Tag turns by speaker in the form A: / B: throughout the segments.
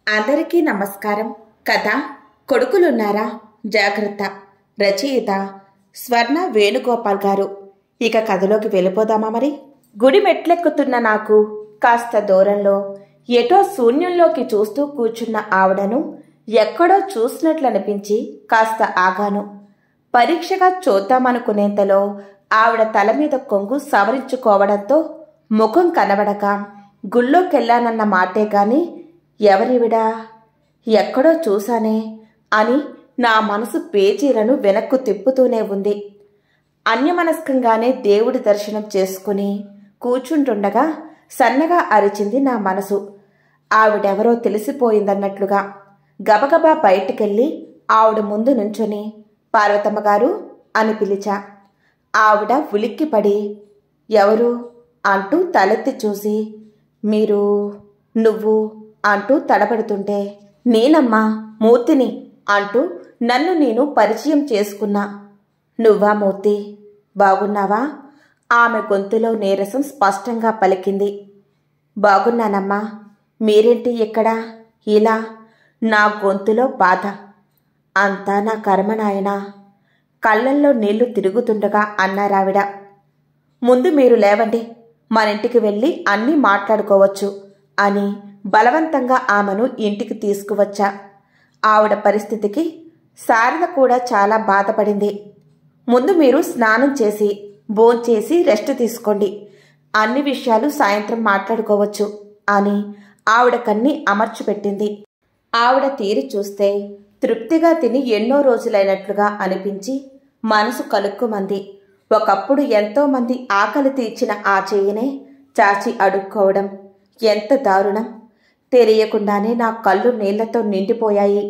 A: అందరికీ నమస్కారం. కథ కొడుకులున్నారా జాగ్రత్త. రచయిత స్వర్ణ వేణుగోపాల్ గారు. ఇక కథలోకి వెళ్ళిపోదామా మరి? గుడి మెట్లెక్కుతున్న నాకు కాస్త దూరంలో ఎటో శూన్యంలోకి చూస్తూ కూర్చున్న ఆవిడను ఎక్కడో చూసినట్లనిపించి కాస్త ఆగాను. పరీక్షగా చూద్దామనుకునేంతలో ఆవిడ తల మీద కొంగు సవరించుకోవడంతో ముఖం కనబడక గుళ్ళోకెళ్ళానన్న మాటే గాని ఎవరివిడా, ఎక్కడో చూశానే అని నా మనసు పేజీలను వెనక్కు తిప్పుతూనే ఉంది. అన్యమనస్కంగానే దేవుడి దర్శనం చేసుకుని కూర్చుంటుండగా సన్నగా అరిచింది నా మనసు. ఆవిడెవరో తెలిసిపోయిందన్నట్లుగా గబగబా బయటికెళ్ళి ఆవిడ ముందు నుంచొని పార్వతమ్మ గారు అని పిలిచా. ఆవిడ ఉలిక్కిపడి ఎవరు అంటూ తలెత్తి చూసి మీరు, నువ్వు అంటూ తడబడుతుంటే నేనమ్మా మూర్తిని అంటూ నన్ను నేను పరిచయం చేసుకున్నా. నువ్వా మూర్తి, బాగున్నావా? ఆమె గొంతులో నీరసం స్పష్టంగా పలికింది. బాగున్నానమ్మా, మీరేంటి ఇక్కడ ఇలా? నా గొంతులో బాధ. అంతా నా కర్మనాయనా, కళ్ళల్లో నీళ్లు తిరుగుతుండగా అన్నారావిడ. ముందు మీరు లేవండి, మనింటికి వెళ్ళి అన్నీ మాట్లాడుకోవచ్చు అని బలవంతంగా ఆమెను ఇంటికి తీసుకువచ్చా. ఆవిడ పరిస్థితికి శారద కూడా చాలా బాధపడింది. ముందు మీరు స్నానం చేసి భోంచేసి రెస్ట్ తీసుకోండి, అన్ని విషయాలు సాయంత్రం మాట్లాడుకోవచ్చు అని ఆవిడ కన్ని అమర్చిపెట్టింది. ఆవిడ తీరి చూస్తే తృప్తిగా తిని ఎన్నో రోజులైనట్లుగా అనిపించి మనసు కలుక్కుమంది. ఒకప్పుడు ఎంతోమంది ఆకలి తీర్చిన ఆ చెయ్యనే చాచి అడుక్కోవడం ఎంత దారుణం! తెలియకుండానే నా కళ్ళు నీళ్లతో నిండిపోయాయి.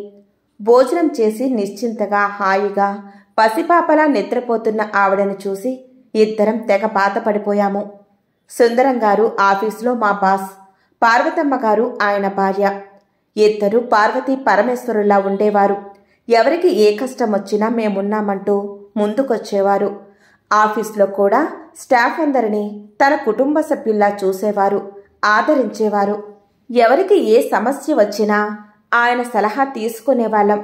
A: భోజనం చేసి నిశ్చింతగా హాయిగా పసిపాపలా నిద్రపోతున్న ఆవిడను చూసి ఇద్దరం తెగ బాధపడిపోయాము. సుందరం గారు ఆఫీసులో మా బాస్, పార్వతమ్మ గారు ఆయన భార్య. ఇద్దరు పార్వతీ పరమేశ్వరులా ఉండేవారు. ఎవరికి ఏ కష్టం వచ్చినా మేమున్నామంటూ ముందుకొచ్చేవారు. ఆఫీసులో కూడా స్టాఫ్ అందరినీ తన కుటుంబ సభ్యుల్లా చూసేవారు, ఆదరించేవారు. ఎవరికి ఏ సమస్య వచ్చినా ఆయన సలహా తీసుకునేవాళ్ళం.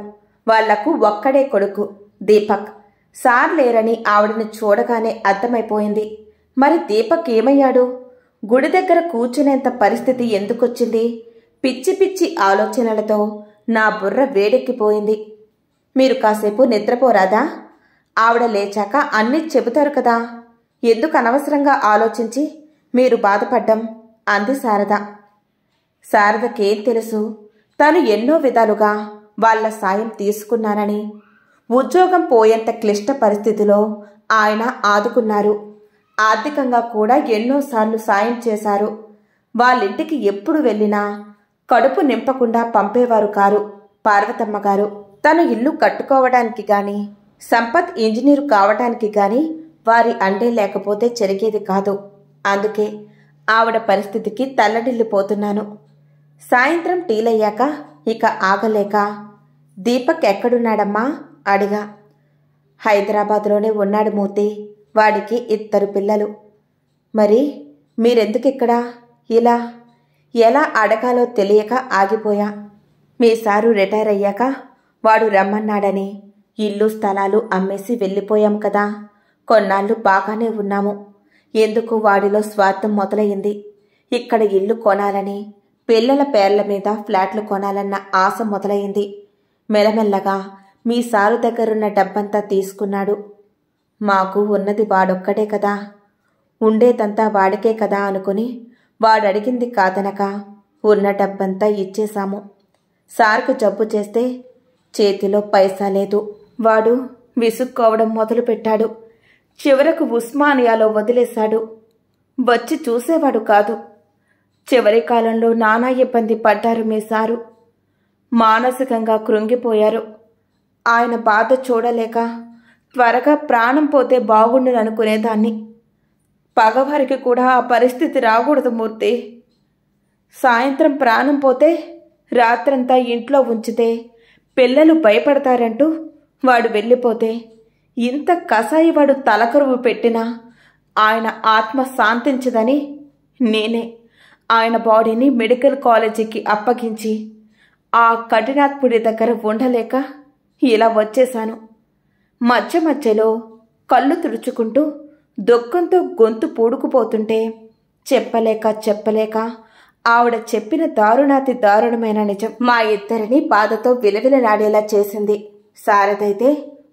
A: వాళ్లకు ఒక్కడే కొడుకు దీపక్. సార్ లేరని ఆవిడని చూడగానే అర్థమైపోయింది. మరి దీపక్ ఏమయ్యాడు? గుడి దగ్గర కూర్చునేంత పరిస్థితి ఎందుకొచ్చింది? పిచ్చి పిచ్చి ఆలోచనలతో నా బుర్ర వేడెక్కిపోయింది. మీరు కాసేపు నిద్రపోరాదా? ఆవిడ లేచాక అన్నీ చెబుతారు కదా, ఎందుకు అనవసరంగా ఆలోచించి మీరు బాధపడ్డం అంది శారద. శారదకేం తెలుసు, తను ఎన్నో విధాలుగా వాళ్ల సాయం తీసుకున్నానని. ఉద్యోగం పోయేంత క్లిష్ట పరిస్థితిలో ఆయన ఆదుకున్నారు. ఆర్థికంగా కూడా ఎన్నోసార్లు సాయం చేశారు. వాళ్ళింటికి ఎప్పుడు వెళ్ళినా కడుపు నింపకుండా పంపేవారు కారు పార్వతమ్మ గారు. తను ఇల్లు కట్టుకోవడానికి గాని సంపత్ ఇంజనీరు కావడానికి గాని వారి అండే లేకపోతే జరిగేది కాదు. అందుకే ఆవిడ పరిస్థితికి తల్లడిల్లిపోతున్నాను. సాయంత్రం టీలయ్యాక ఇక ఆగలేక దీపక్ ఎక్కడున్నాడమ్మా అడిగా. హైదరాబాద్లోనే ఉన్నాడు మూర్తి, వాడికి 2 పిల్లలు. మరి మీరెందుకిక్కడా? ఇలా ఎలా అడగాలో తెలియక ఆగిపోయా. మీ సారు రిటైర్ అయ్యాక వాడు రమ్మన్నాడని ఇల్లు స్థలాలు అమ్మేసి వెళ్ళిపోయాం కదా. కొన్నాళ్ళు బాగానే ఉన్నాము. ఎందుకు వాడిలో స్వార్థం మొదలయ్యింది. ఇక్కడ ఇల్లు కొనాలని, పిల్లల పేర్ల మీద ఫ్లాట్లు కొనాలన్న ఆశ మొదలయ్యింది. మెల్లమెల్లగా మీ సారు దగ్గరున్న డబ్బంతా తీసుకున్నాడు. మాకు ఉన్నది వాడొక్కడే కదా, ఉండేదంతా వాడికే కదా అనుకుని వాడడిగింది కాదనక ఉన్న డబ్బంతా ఇచ్చేశాము. సార్కు జబ్బు చేస్తే చేతిలో పైసా లేదు. వాడు విసుక్కోవడం మొదలుపెట్టాడు. చివరకు ఉస్మానియాలో వదిలేశాడు. వచ్చి చూసేవాడు కాదు. చివరి కాలంలో నానా ఇబ్బంది పడ్డారు మీ సారు. మానసికంగా కృంగిపోయారు. ఆయన బాధ చూడలేక త్వరగా ప్రాణం పోతే బాగుండుననుకునేదాన్ని. పగవారికి కూడా ఆ పరిస్థితి రాకూడదు మూర్తి. సాయంత్రం ప్రాణం పోతే రాత్రంతా ఇంట్లో ఉంచితే పిల్లలు భయపడతారంటూ వాడు వెళ్ళిపోతే ఇంత కసాయివాడు తలకరువు పెట్టినా ఆయన ఆత్మ శాంతించదని నేనే ఆయన బాడీని మెడికల్ కాలేజీకి అప్పగించి ఆ కఠినాత్ముడి దగ్గర ఉండలేక ఇలా వచ్చేశాను. మధ్య మధ్యలో కళ్ళు తుడుచుకుంటూ దుఃఖంతో గొంతు పూడుకుపోతుంటే చెప్పలేక ఆవిడ చెప్పిన దారుణాతి దారుణమైన నిజం మా ఇద్దరిని బాధతో విలవిలలాడేలా చేసింది. శారదైతే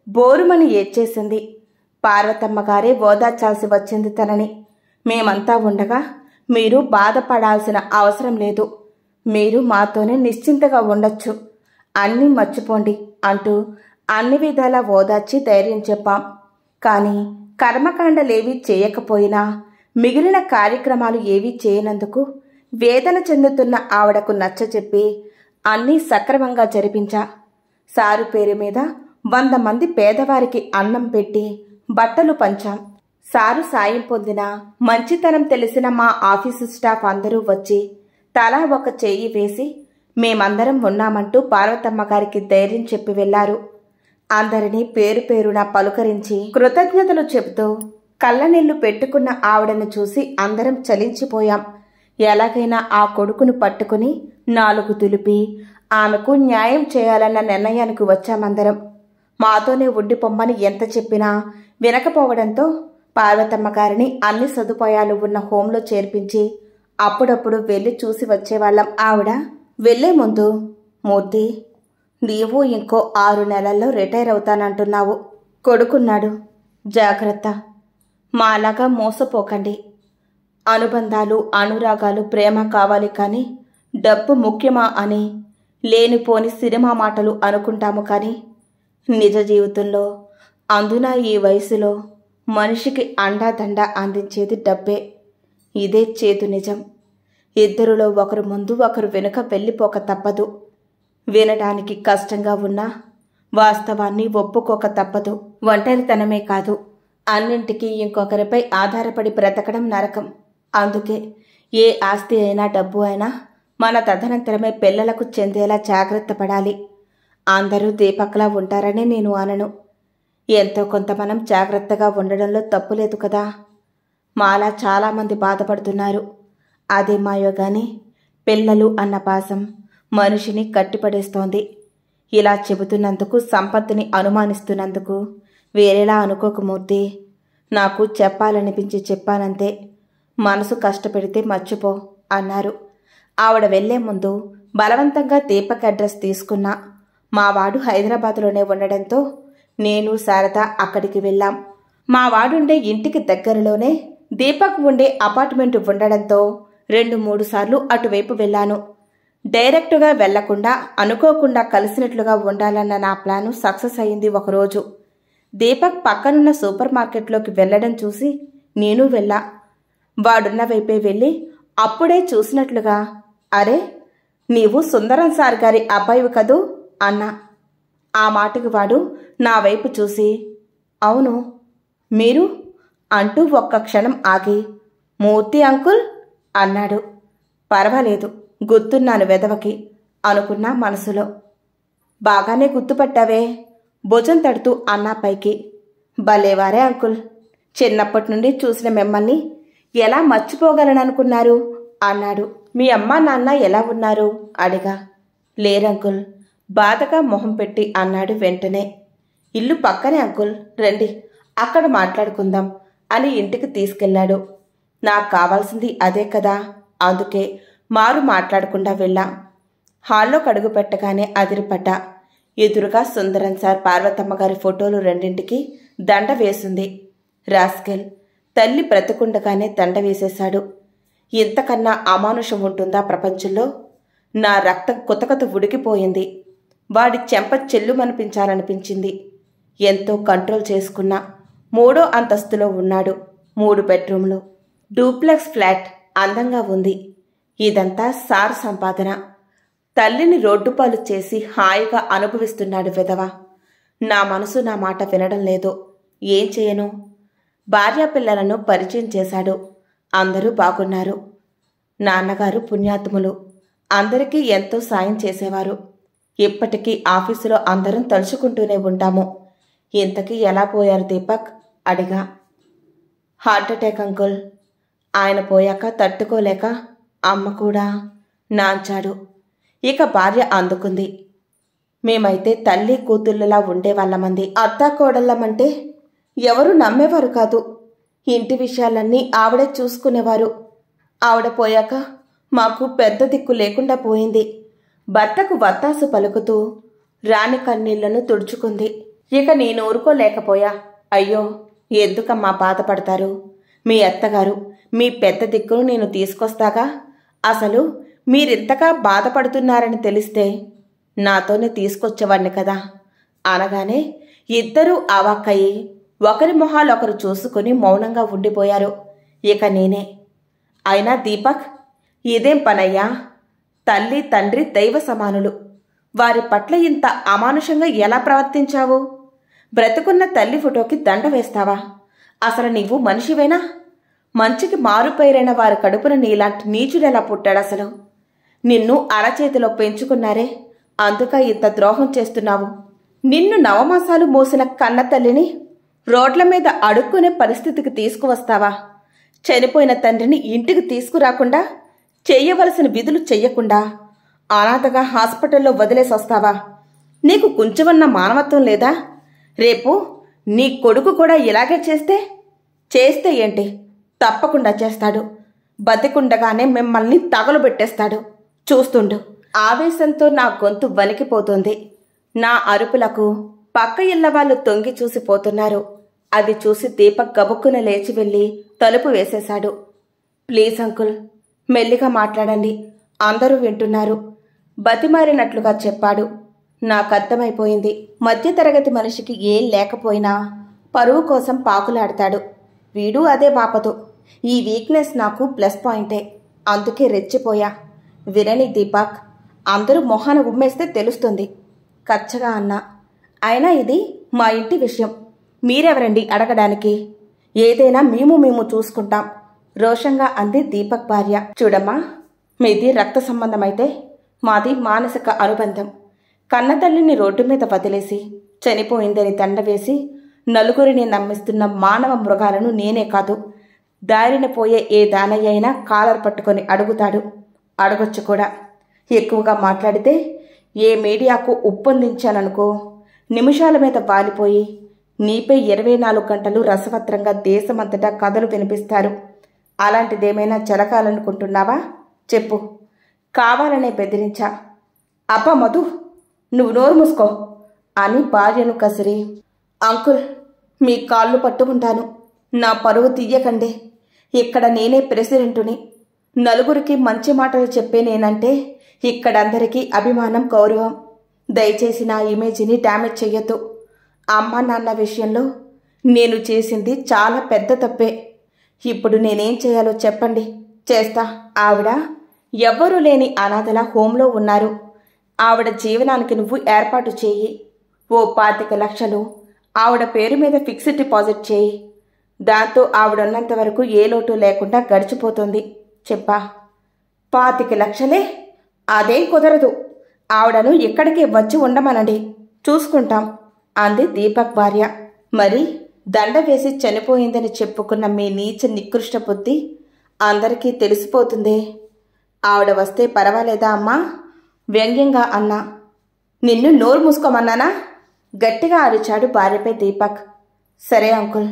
A: బోరుమని ఏడ్చేసింది. పార్వతమ్మ గారే ఓదార్చాల్సి వచ్చింది తనని. మేమంతా ఉండగా మీరు బాధపడాల్సిన అవసరం లేదు, మీరు మాతోనే నిశ్చింతగా ఉండొచ్చు, అన్నీ మర్చిపోండి అంటూ అన్ని విధాలా ఓదార్చి ధైర్యం చెప్పాం. కానీ కర్మకాండలేవీ చేయకపోయినా మిగిలిన కార్యక్రమాలు ఏవీ చేయనందుకు వేదన చెందుతున్న ఆవిడకు నచ్చచెప్పి అన్నీ సక్రమంగా జరిపించా. సారు పేరు మీద 100 మంది పేదవారికి అన్నం పెట్టి బట్టలు పంచాం. సారు సాయం పొందిన మంచితనం తెలిసిన మా ఆఫీసు స్టాఫ్ అందరూ వచ్చి తలా ఒక చెయ్యి వేసి మేమందరం ఉన్నామంటూ పార్వతమ్మ గారికి ధైర్యం చెప్పి వెళ్లారు. అందరినీ పేరు పేరున పలుకరించి కృతజ్ఞతలు చెబుతూ కళ్ళనీళ్లు పెట్టుకున్న ఆవిడను చూసి అందరం చలించిపోయాం. ఎలాగైనా ఆ కొడుకును పట్టుకుని 4 దులిపి ఆమెకు న్యాయం చేయాలన్న నిర్ణయానికి వచ్చామందరం. మాతోనే ఉండిపోమ్మని ఎంత చెప్పినా వినకపోవడంతో పార్వతమ్మ గారిని అన్ని సదుపాయాలు ఉన్న హోంలో చేర్పించి అప్పుడప్పుడు వెళ్ళి చూసి వచ్చేవాళ్ళం. ఆవిడ వెళ్లే ముందు, మూర్తి, నీవు ఇంకో 6 నెలల్లో రిటైర్ అవుతానంటున్నావు. కొడుకున్నాడు, జాగ్రత్త. మాలాగా మోసపోకండి. అనుబంధాలు, అనురాగాలు, ప్రేమ కావాలి కానీ డబ్బు ముఖ్యమా అని లేనిపోని సినిమా మాటలు అనుకుంటాము. కానీ నిజ జీవితంలో, అందున ఈ వయసులో మనిషికి అండాదండ అందించేది డబ్బే. ఇదే చేదు నిజం. ఇద్దరిలో ఒకరు ముందు ఒకరు వెనుక వెళ్ళిపోక తప్పదు. వినడానికి కష్టంగా ఉన్నా వాస్తవాన్ని ఒప్పుకోక తప్పదు. ఒంటరితనమే కాదు, అన్నింటికీ ఇంకొకరిపై ఆధారపడి బ్రతకడం నరకం. అందుకే ఏ ఆస్తి అయినా డబ్బు అయినా మన తదనంతరమే పిల్లలకు చెందేలా జాగ్రత్త పడాలి. అందరూ దీపక్లా ఉంటారని నేను అనను. ఎంతో కొంత మనం జాగ్రత్తగా ఉండడంలో తప్పులేదు కదా. మాలా చాలామంది బాధపడుతున్నారు. అదే మాయో గాని పిల్లలు అన్న పాసం మనిషిని కట్టిపడేస్తోంది. ఇలా చెబుతున్నందుకు, సంపత్తిని అనుమానిస్తున్నందుకు వేరేలా అనుకోకు మూర్తి. నాకు చెప్పాలనిపించి చెప్పానంతే. మనసు కష్టపెడితే మర్చిపో అన్నారు. ఆవిడ వెళ్లే ముందు బలవంతంగా దీపక్ అడ్రస్ తీసుకున్నా. మావాడు హైదరాబాద్లోనే ఉండడంతో నేను, శారద అక్కడికి వెళ్ళాం. మావాడుండే ఇంటికి దగ్గరలోనే దీపక్ ఉండే అపార్ట్మెంట్ ఉండడంతో 2-3 సార్లు అటువైపు వెళ్ళాను. డైరెక్టుగా వెళ్లకుండా అనుకోకుండా కలిసినట్లుగా ఉండాలన్న నా ప్లాను సక్సెస్ అయింది. ఒకరోజు దీపక్ పక్కనున్న సూపర్ మార్కెట్లోకి వెళ్లడం చూసి నేను వెళ్ళా. వాడున్న వైపే వెళ్ళి అప్పుడే చూసినట్లుగా, అరే, నీవు సుందరం సార్ గారి అబ్బాయివి కదూ అన్నా. ఆ మాటకు వాడు నా వైపు చూసి, అవును, మీరు అంటూ ఒక్క క్షణం ఆగి, మూర్తి అంకుల్ అన్నాడు. పర్వాలేదు, గుర్తున్నాను వెదవకి అనుకున్నా మనసులో. బాగానే గుర్తుపట్టావే, భుజం తడుతూ అన్నా పైకి. భలేవారే అంకుల్, చిన్నప్పటి నుండి చూసిన మిమ్మల్ని ఎలా మర్చిపోగలననుకున్నారు అన్నాడు. మీ అమ్మా నాన్న ఎలా ఉన్నారు అడిగా. లేరంకుల్, బాధగా మొహం పెట్టి అన్నాడు వెంటనే. ఇల్లు పక్కనే అంకుల్, రండి అక్కడ మాట్లాడుకుందాం అని ఇంటికి తీసుకెళ్లాడు. నాకు కావాల్సింది అదే కదా, అందుకే మారు మాట్లాడకుండా వెళ్ళాం. హాల్లో కడుగు పెట్టగానే అదిరిపడ్డా. ఎదురుగా సుందరం సార్ పార్వతమ్మ గారి ఫోటోలు 2ంటికి దండ వేసింది. రాస్కెల్, తల్లి బ్రతుకుండగానే దండ వేసేశాడు. ఇంతకన్నా అమానుషం ఉంటుందా ప్రపంచంలో? నా రక్తం కుతకత ఉడికిపోయింది. వాడి చెంప చెల్లుమనిపించాలనిపించింది. ఎంతో కంట్రోల్ చేసుకున్నా. 3వ అంతస్తులో ఉన్నాడు. 3 బెడ్రూమ్లు, డూప్లెక్స్ ఫ్లాట్, అందంగా ఉంది. ఇదంతా సార్ సంపాదన. తల్లిని రోడ్డుపాలు చేసి హాయిగా అనుభవిస్తున్నాడు విధవ. నా మనసు నా మాట వినడం లేదు. ఏం చేయను? భార్యాపిల్లలను పరిచయం చేశాడు. అందరూ బాగున్నారు. నాన్నగారు పుణ్యాత్ములు, అందరికీ ఎంతో సాయం చేసేవారు. ఇప్పటికీ ఆఫీసులో అందరం తలుచుకుంటూనే ఉంటాము. ఇంతకీ ఎలా పోయారు దీపక్ అడిగా. Heart attack uncle. ఆయన పోయాక తట్టుకోలేక అమ్మ కూడా నాంచాడు. ఇక భార్య అందుకుంది. మేమైతే తల్లి కూతుళ్ళలా ఉండేవాళ్ళమంది. అత్తాకోడళ్ళమంటే ఎవరూ నమ్మేవారు కాదు. ఇంటి విషయాలన్నీ ఆవిడే చూసుకునేవారు. ఆవిడ పోయాక మాకు పెద్ద దిక్కు లేకుండా పోయింది. భర్తకు వత్తాసు పలుకుతూ రాణి కన్నీళ్లను తుడుచుకుంది. ఇక నేను ఊరుకోలేకపోయా. అయ్యో, ఎందుకమ్మా బాధపడతారు? మీ అత్తగారు, మీ పెద్ద దిక్కును నేను తీసుకొస్తాగా. అసలు మీరింతగా బాధపడుతున్నారని తెలిస్తే నాతోనే తీసుకొచ్చేవాణ్ణి కదా అనగానే ఇద్దరూ అవాక్కయి ఒకరి మొహాలొకరు చూసుకుని మౌనంగా ఉండిపోయారు. ఇక నేనే, అయినా దీపక్, ఇదేం పనయ్యా? తల్లి తండ్రి దైవ సమానులు. వారి పట్ల ఇంత అమానుషంగా ఎలా ప్రవర్తించావు? బ్రతుకున్న తల్లి ఫోటోకి దండ వేస్తావా? అసలు నీవు మనిషివేనా? మంచికి మారుపైరైన వారి కడుపున నీలాంటి నీచుడెలా పుట్టాడసలు? నిన్ను అరచేతిలో పెంచుకున్నారే, అందుక ఇంత ద్రోహం చేస్తున్నావు. నిన్ను నవమాసాలు మోసిన కన్న తల్లిని రోడ్ల మీద అడుక్కునే పరిస్థితికి తీసుకువస్తావా? చనిపోయిన తండ్రిని ఇంటికి తీసుకురాకుండా, చెయ్యవలసిన విధులు చెయ్యకుండా అనాథగా హాస్పిటల్లో వదిలేసొస్తావా? నీకు కొంచెమన్న మానవత్వం లేదా? రేపు నీ కొడుకు కూడా ఇలాగే చేస్తే ఏంటి? తప్పకుండా చేస్తాడు. బతికుండగానే మిమ్మల్ని తగలుబెట్టేస్తాడు. చూస్తుండు. ఆవేశంతో నా గొంతు వణికిపోతుంది. నా అరుపులకు పక్క ఇళ్ల వాళ్ళు తొంగి చూసిపోతున్నారు. అది చూసి దీపక్ గబుక్కున లేచి వెళ్లి తలుపు వేసేశాడు. ప్లీజ్ అంకుల్, మెల్లిగా మాట్లాడండి, అందరూ వింటున్నారు బతిమారినట్లుగా చెప్పాడు. నాకర్థమైపోయింది. మధ్యతరగతి మనిషికి ఏం లేకపోయినా పరువు కోసం పాకులాడతాడు. వీడు అదే బాపతు. ఈ వీక్నెస్ నాకు ప్లస్ పాయింటే. అందుకే రెచ్చిపోయా. వినని దీపక్, అందరూ మొహాన ఉమ్మేస్తే తెలుస్తుంది కచ్చగా అన్నా. అయినా ఇది మా ఇంటి విషయం, మీరెవరండి అడగడానికి? ఏదైనా మేము చూసుకుంటాం రోషంగా అంది దీపక్ భార్య. చూడమ్మా, మీది రక్త సంబంధమైతే మాది మానసిక అనుబంధం. కన్నతల్లిని రోడ్డు మీద వదిలేసి చనిపోయిందని దండ వేసి నలుగురిని నమ్మిస్తున్న మానవ మృగాలను నేనే కాదు, దారిన పోయే ఏ దానయ్య అయినా కాలర్ పట్టుకొని అడుగుతాడు. అడగొచ్చు కూడా. ఎక్కువగా మాట్లాడితే ఏ మీడియాకు ఉప్పొందించాననుకో, నిమిషాల మీద వాలిపోయి నీపై 24 గంటలు రసవత్రంగా దేశమంతటా కథలు వినిపిస్తారు. అలాంటిదేమైనా జరగాలనుకుంటున్నావా? చెప్పు. కావాలనే బెదిరించా. అబ్బా మధు, నువ్వు నోరు మూసుకో అని భార్యను కసిరి, అంకుల్, మీ కాళ్ళు పట్టుకుంటాను, నా పరువు తీయకండి. ఇక్కడ నేనే ప్రెసిడెంటుని. నలుగురికి మంచి మాటలు చెప్పే నేనంటే ఇక్కడందరికీ అభిమానం, గౌరవం. దయచేసి నా ఇమేజ్ని డ్యామేజ్ చెయ్యొద్దు. అమ్మ నాన్న విషయంలో నేను చేసింది చాలా పెద్ద తప్పే. ఇప్పుడు నేనేం చేయాలో చెప్పండి, చేస్తా. ఆవిడ ఎవ్వరూ లేని అనాథల హోంలో ఉన్నారు. ఆవిడ జీవనానికి నువ్వు ఏర్పాటు చేయి. ఓ 25 లక్షలు ఆవిడ పేరు మీద ఫిక్స్డ్ డిపాజిట్ చేయి. దాంతో ఆవిడున్నంత వరకు ఏ లోటు లేకుండా గడిచిపోతుంది. చెప్పా. 25 లక్షలే? అదేం కుదరదు. ఆవిడను ఇక్కడికి వచ్చి ఉండమనండి, చూసుకుంటాం అంది దీపక్ భార్య. మరి దండ వేసి చనిపోయిందని చెప్పుకున్న మీ నీచ నికృష్ట బుద్ధి అందరికీ తెలిసిపోతుందే. ఆవిడ వస్తే పర్వాలేదా అమ్మా? వ్యంగ్యంగా అన్నా. నిన్ను నోరు మూసుకోమన్నానా? గట్టిగా అరిచాడు భార్యపై దీపక్. సరే అంకుల్,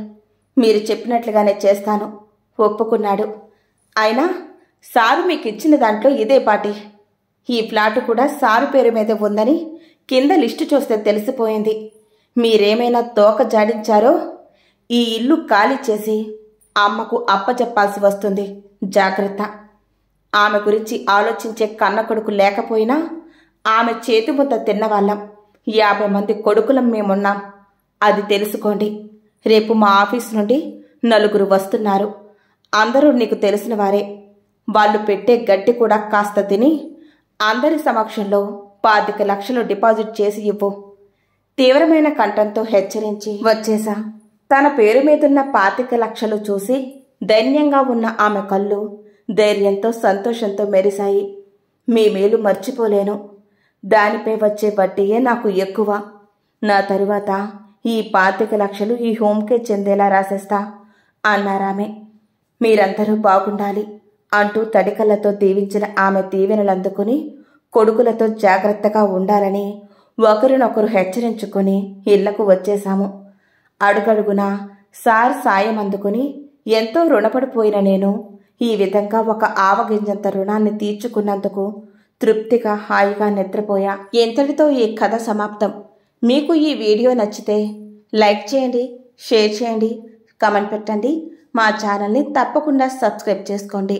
A: మీరు చెప్పినట్లుగానే చేస్తాను ఒప్పుకున్నాడు. అయినా సారు మీకిచ్చిన దాంట్లో ఇదే పాటి. ఈ ఫ్లాటు కూడా సారు పేరు మీద ఉందని కింద లిస్టు చూస్తే తెలిసిపోయింది. మీరేమైనా తోక జాడించారో ఈ ఇల్లు ఖాళీ చేసి అమ్మకు అప్పచెప్పాల్సి వస్తుంది. జాగ్రత్త. ఆమె గురించి ఆలోచించే కన్న కొడుకు లేకపోయినా ఆమె చేతిముద్ద తిన్నవాళ్ళం. 50 మంది కొడుకులం మేమున్నాం. అది తెలుసుకోండి. రేపు మా ఆఫీస్ నుండి 4 వస్తున్నారు. అందరూ నీకు తెలిసిన వారే. వాళ్ళు పెట్టే గడ్డి కూడా కాస్త తిని అందరి సమక్షంలో 25 లక్షలు డిపాజిట్ చేసి ఇవ్వు. తీవ్రమైన కంఠంతో హెచ్చరించి వచ్చేశా. తన పేరు మీదున్న 25 లక్షలు చూసి దైన్యంగా ఉన్న ఆమె కళ్ళు ధైర్యంతో సంతోషంతో మెరిశాయి. మీ మేలు మర్చిపోలేను. దానిపై వచ్చే వడ్డీయే నాకు ఎక్కువ. నా తరువాత ఈ 25 లక్షలు ఈ హోంకే చెందేలా రాసేస్తా అన్నారామె. మీరందరూ బాగుండాలి అంటూ తడికళ్లతో దీవించిన ఆమె దీవెనలందుకుని కొడుకులతో జాగ్రత్తగా ఉండాలని ఒకరినొకరు హెచ్చరించుకుని ఇళ్లకు వచ్చేశాము. అడుగడుగునా సార్ సాయం అందుకుని ఎంతో రుణపడిపోయిన నేను ఈ విధంగా ఒక ఆవగింజంత రుణాన్ని తీర్చుకున్నందుకు తృప్తిగా హాయిగా నిద్రపోయా. ఇంతటితో ఈ కథ సమాప్తం. మీకు ఈ వీడియో నచ్చితే లైక్ చేయండి, షేర్ చేయండి, కామెంట్ పెట్టండి. మా ఛానల్ని తప్పకుండా సబ్స్క్రైబ్ చేసుకోండి.